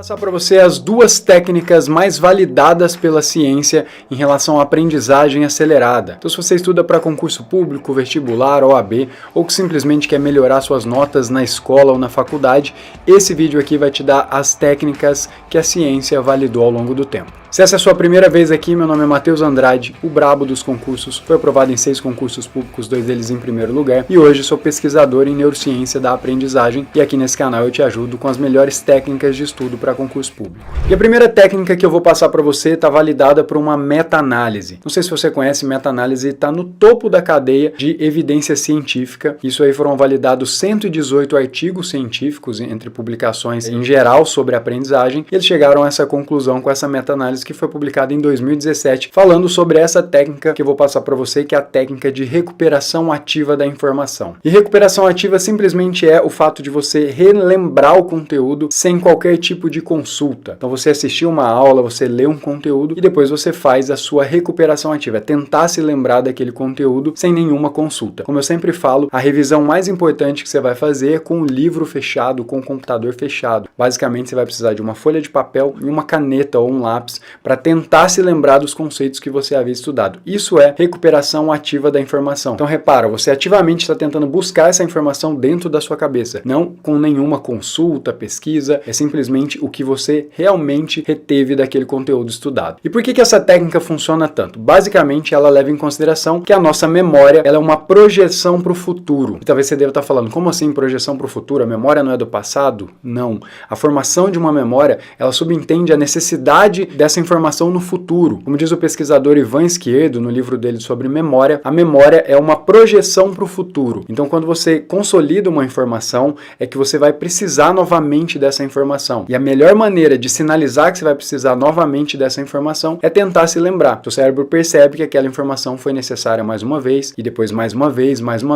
Passar para você as duas técnicas mais validadas pela ciência em relação à aprendizagem acelerada. Então, se você estuda para concurso público, vestibular, OAB, ou que simplesmente quer melhorar suas notas na escola ou na faculdade, esse vídeo aqui vai te dar as técnicas que a ciência validou ao longo do tempo. Se essa é a sua primeira vez aqui, meu nome é Matheus Andrade, o brabo dos concursos, foi aprovado em 6 concursos públicos, 2 deles em primeiro lugar, e hoje sou pesquisador em neurociência da aprendizagem, e aqui nesse canal eu te ajudo com as melhores técnicas de estudo para concurso público. E a primeira técnica que eu vou passar para você está validada por uma meta-análise. Não sei se você conhece, meta-análise está no topo da cadeia de evidência científica. Isso aí foram validados 118 artigos científicos entre publicações em geral sobre aprendizagem, e eles chegaram a essa conclusão com essa meta-análise que foi publicada em 2017, falando sobre essa técnica que eu vou passar para você, que é a técnica de recuperação ativa da informação. E recuperação ativa simplesmente é o fato de você relembrar o conteúdo sem qualquer tipo de consulta. Então você assistiu uma aula, você lê um conteúdo e depois você faz a sua recuperação ativa, é tentar se lembrar daquele conteúdo sem nenhuma consulta. Como eu sempre falo, a revisão mais importante que você vai fazer é com o livro fechado, com o computador fechado. Basicamente você vai precisar de uma folha de papel e uma caneta ou um lápis para tentar se lembrar dos conceitos que você havia estudado. Isso é recuperação ativa da informação. Então repara, você ativamente está tentando buscar essa informação dentro da sua cabeça, não com nenhuma consulta, pesquisa, é simplesmente o que você realmente reteve daquele conteúdo estudado. E por que essa técnica funciona tanto? Basicamente ela leva em consideração que a nossa memória ela é uma projeção para o futuro. E talvez você deva estar falando, como assim projeção para o futuro? A memória não é do passado? Não. A formação de uma memória, ela subentende a necessidade dessa informação no futuro. Como diz o pesquisador Ivan Esquerdo no livro dele sobre memória, a memória é uma projeção para o futuro. Então quando você consolida uma informação, é que você vai precisar novamente dessa informação. E a melhor maneira de sinalizar que você vai precisar novamente dessa informação é tentar se lembrar. Seu cérebro percebe que aquela informação foi necessária mais uma vez, e depois mais uma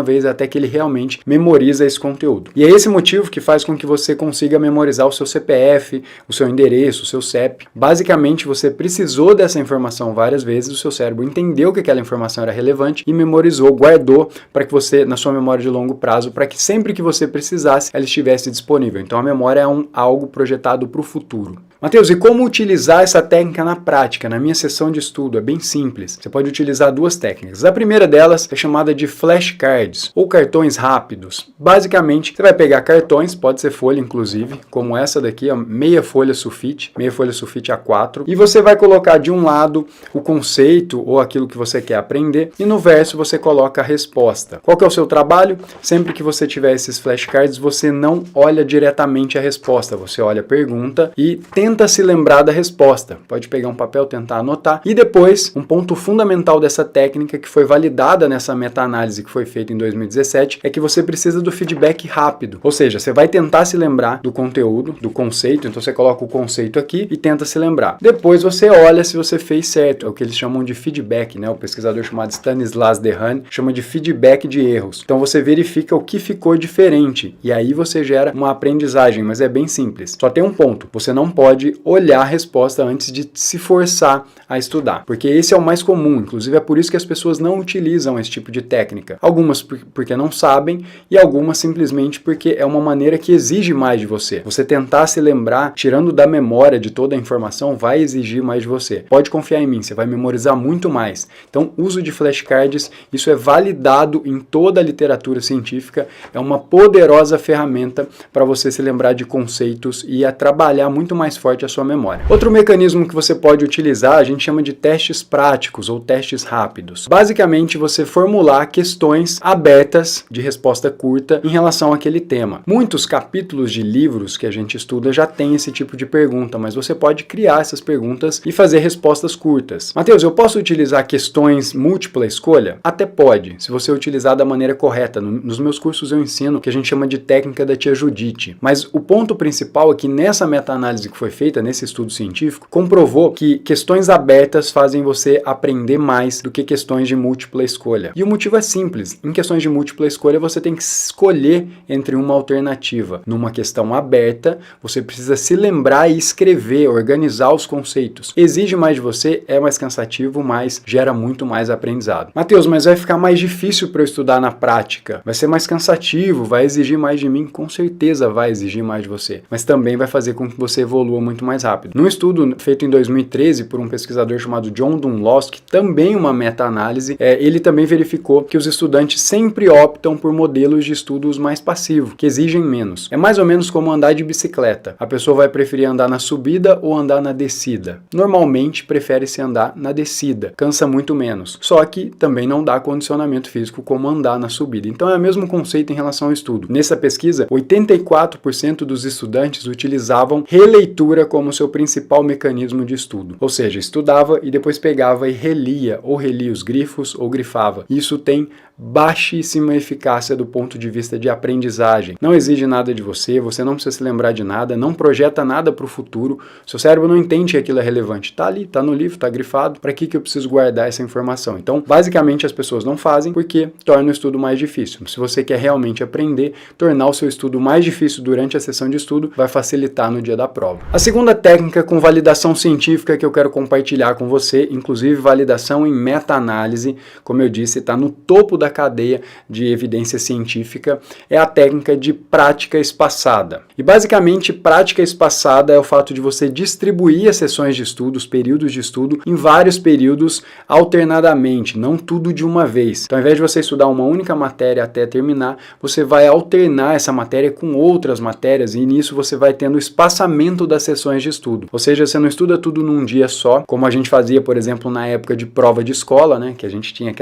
vez, até que ele realmente memoriza esse conteúdo. E é esse motivo que faz com que você consiga memorizar o seu CPF, o seu endereço, o seu CEP. Basicamente, você precisou dessa informação várias vezes, o seu cérebro entendeu que aquela informação era relevante e memorizou, guardou para que você, na sua memória de longo prazo, para que sempre que você precisasse, ela estivesse disponível. Então a memória é algo projetado para o futuro. Matheus, e como utilizar essa técnica na prática? Na minha sessão de estudo é bem simples. Você pode utilizar duas técnicas. A primeira delas é chamada de flashcards, ou cartões rápidos. Basicamente, você vai pegar cartões, pode ser folha inclusive, como essa daqui, ó, meia folha sulfite A4, e você vai colocar de um lado o conceito ou aquilo que você quer aprender, e no verso você coloca a resposta. Qual que é o seu trabalho? Sempre que você tiver esses flashcards, você não olha diretamente a resposta, você olha a pergunta e tenta se lembrar da resposta. Pode pegar um papel, tentar anotar. E depois, um ponto fundamental dessa técnica que foi validada nessa meta-análise que foi feita em 2017 é que você precisa do feedback rápido. Ou seja, você vai tentar se lembrar do conteúdo, do conceito, então você coloca o conceito aqui e tenta se lembrar. Depois você olha se você fez certo, é o que eles chamam de feedback, né? O pesquisador chamado Stanislas Dehaene chama de feedback de erros. Então você verifica o que ficou diferente e aí você gera uma aprendizagem, mas é bem simples. Só tem um ponto, você não pode olhar a resposta antes de se forçar a estudar, porque esse é o mais comum, inclusive é por isso que as pessoas não utilizam esse tipo de técnica. Algumas porque não sabem e algumas simplesmente porque é uma maneira que exige mais de você. Você tentar se lembrar, tirando da memória de toda a informação, vai exigir mais de você. Pode confiar em mim, você vai memorizar muito mais. Então, uso de flashcards, isso é validado em toda a literatura científica, é uma poderosa ferramenta para você se lembrar de conceitos e a trabalhar muito mais forte a sua memória. Outro mecanismo que você pode utilizar, a gente chama de testes práticos ou testes rápidos. Basicamente, você formular questões abertas de resposta curta em relação àquele tema. Muitos capítulos de livros que a gente estuda já tem esse tipo de pergunta, mas você pode criar essas perguntas e fazer respostas curtas. Matheus, eu posso utilizar questões múltipla escolha? Até pode, se você utilizar da maneira correta. Nos meus cursos eu ensino o que a gente chama de técnica da tia Judite. Mas o ponto principal é que nessa meta-análise que foi feita nesse estudo científico, comprovou que questões abertas fazem você aprender mais do que questões de múltipla escolha. E o motivo é simples. Em questões de múltipla escolha, você tem que escolher entre uma alternativa. Numa questão aberta, você precisa se lembrar e escrever, organizar os conceitos. Exige mais de você, é mais cansativo, mas gera muito mais aprendizado. Matheus, mas vai ficar mais difícil para eu estudar na prática? Vai ser mais cansativo? Vai exigir mais de mim? Com certeza vai exigir mais de você. Mas também vai fazer com que você evolua muito mais rápido. Num estudo feito em 2013 por um pesquisador chamado John Dunlosky, também uma meta-análise, ele também verificou que os estudantes sempre optam por modelos de estudos mais passivos, que exigem menos. É mais ou menos como andar de bicicleta. A pessoa vai preferir andar na subida ou andar na descida. Normalmente prefere-se andar na descida, cansa muito menos. Só que também não dá condicionamento físico como andar na subida. Então é o mesmo conceito em relação ao estudo. Nessa pesquisa, 84% dos estudantes utilizavam releitura como seu principal mecanismo de estudo. Ou seja, estudava e depois pegava e relia, ou relia os grifos ou grifava. Isso tem baixíssima eficácia do ponto de vista de aprendizagem. Não exige nada de você, você não precisa se lembrar de nada, não projeta nada para o futuro, seu cérebro não entende que aquilo é relevante. Tá ali, tá no livro, tá grifado, para que eu preciso guardar essa informação? Então, basicamente as pessoas não fazem porque torna o estudo mais difícil. Se você quer realmente aprender, tornar o seu estudo mais difícil durante a sessão de estudo vai facilitar no dia da prova. A segunda técnica com validação científica que eu quero compartilhar com você, inclusive validação em meta-análise, como eu disse, está no topo da cadeia de evidência científica, é a técnica de prática espaçada. E basicamente, prática espaçada é o fato de você distribuir as sessões de estudo, os períodos de estudo, em vários períodos alternadamente, não tudo de uma vez. Então, ao invés de você estudar uma única matéria até terminar, você vai alternar essa matéria com outras matérias e nisso você vai tendo espaçamento das sessões de estudo. Ou seja, você não estuda tudo num dia só, como a gente fazia, por exemplo, na época de prova de escola, né, que a gente tinha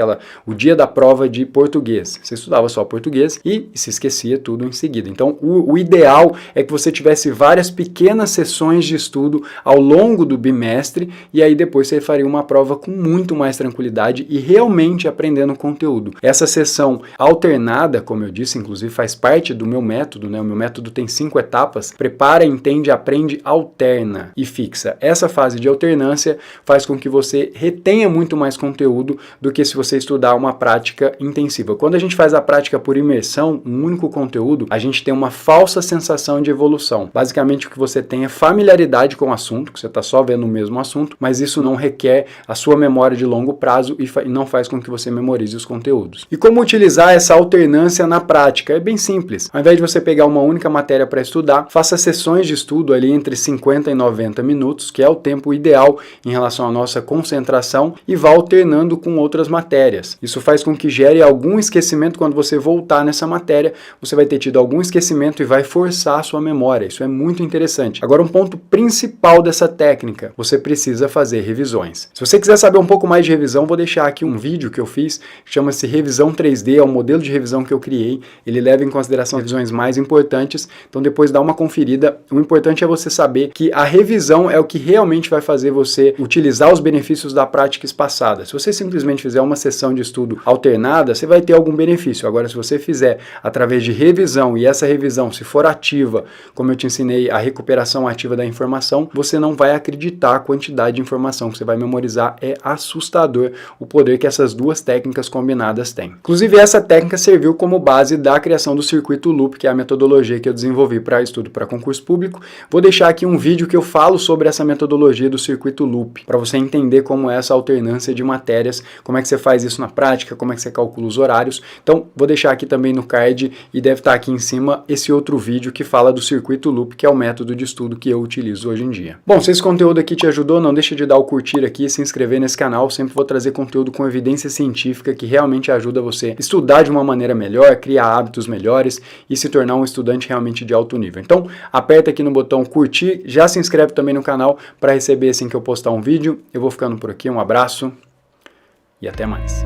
o dia da prova de português. Você estudava só português e se esquecia tudo em seguida. Então, o ideal é que você tivesse várias pequenas sessões de estudo ao longo do bimestre e aí depois você faria uma prova com muito mais tranquilidade e realmente aprendendo conteúdo. Essa sessão alternada, como eu disse, inclusive faz parte do meu método, né? O meu método tem 5 etapas: prepara, entende, aprende, alterna e fixa. Essa fase de alternância faz com que você retenha muito mais conteúdo do que se você estudar uma prática intensiva. Quando a gente faz a prática por imersão, um único conteúdo, a gente tem uma falsa sensação de evolução. Basicamente, o que você tem é familiaridade com o assunto, que você está só vendo o mesmo assunto, mas isso não requer a sua memória de longo prazo e não faz com que você memorize os conteúdos. E como utilizar essa alternância na prática? É bem simples. Ao invés de você pegar uma única matéria para estudar, faça sessões de estudo ali entre 50 e 90 minutos, que é o tempo ideal em relação à nossa concentração, e vá alternando com outras matérias. Isso faz com que gere algum esquecimento. Quando você voltar nessa matéria, você vai ter tido algum esquecimento e vai forçar a sua memória. Isso é muito interessante. Agora, um ponto principal dessa técnica: você precisa fazer revisões. Se você quiser saber um pouco mais de revisão, vou deixar aqui um vídeo que eu fiz, chama-se Revisão 3D, é o modelo de revisão que eu criei. Ele leva em consideração as revisões mais importantes, então depois dá uma conferida. O importante é você saber que a revisão é o que realmente vai fazer você utilizar os benefícios da prática espaçada. Se você simplesmente fizer uma sessão de estudo alternada, você vai ter algum benefício. Agora, se você fizer através de revisão e essa revisão, se for ativa, como eu te ensinei, a recuperação ativa da informação, você não vai acreditar a quantidade de informação que você vai memorizar. É assustador o poder que essas duas técnicas combinadas têm. Inclusive, essa técnica serviu como base da criação do Circuito Loop, que é a metodologia que eu desenvolvi para estudo para concurso público. Vou deixar aqui um vídeo que eu falo sobre essa metodologia do Circuito Loop, para você entender como é essa alternância de matérias, como é que você faz isso na prática, como é que você calcula os horários. Então, vou deixar aqui também no card e deve estar aqui em cima esse outro vídeo que fala do Circuito Loop, que é o método de estudo que eu utilizo hoje em dia. Bom, se esse conteúdo aqui te ajudou, não deixe de dar o curtir aqui e se inscrever nesse canal. Sempre vou trazer conteúdo com evidência científica que realmente ajuda você a estudar de uma maneira melhor, criar hábitos melhores e se tornar um estudante realmente de alto nível. Então, aperta aqui no botão curtir, já se inscreve também no canal para receber assim que eu postar um vídeo. Eu vou ficando por aqui, um abraço e até mais.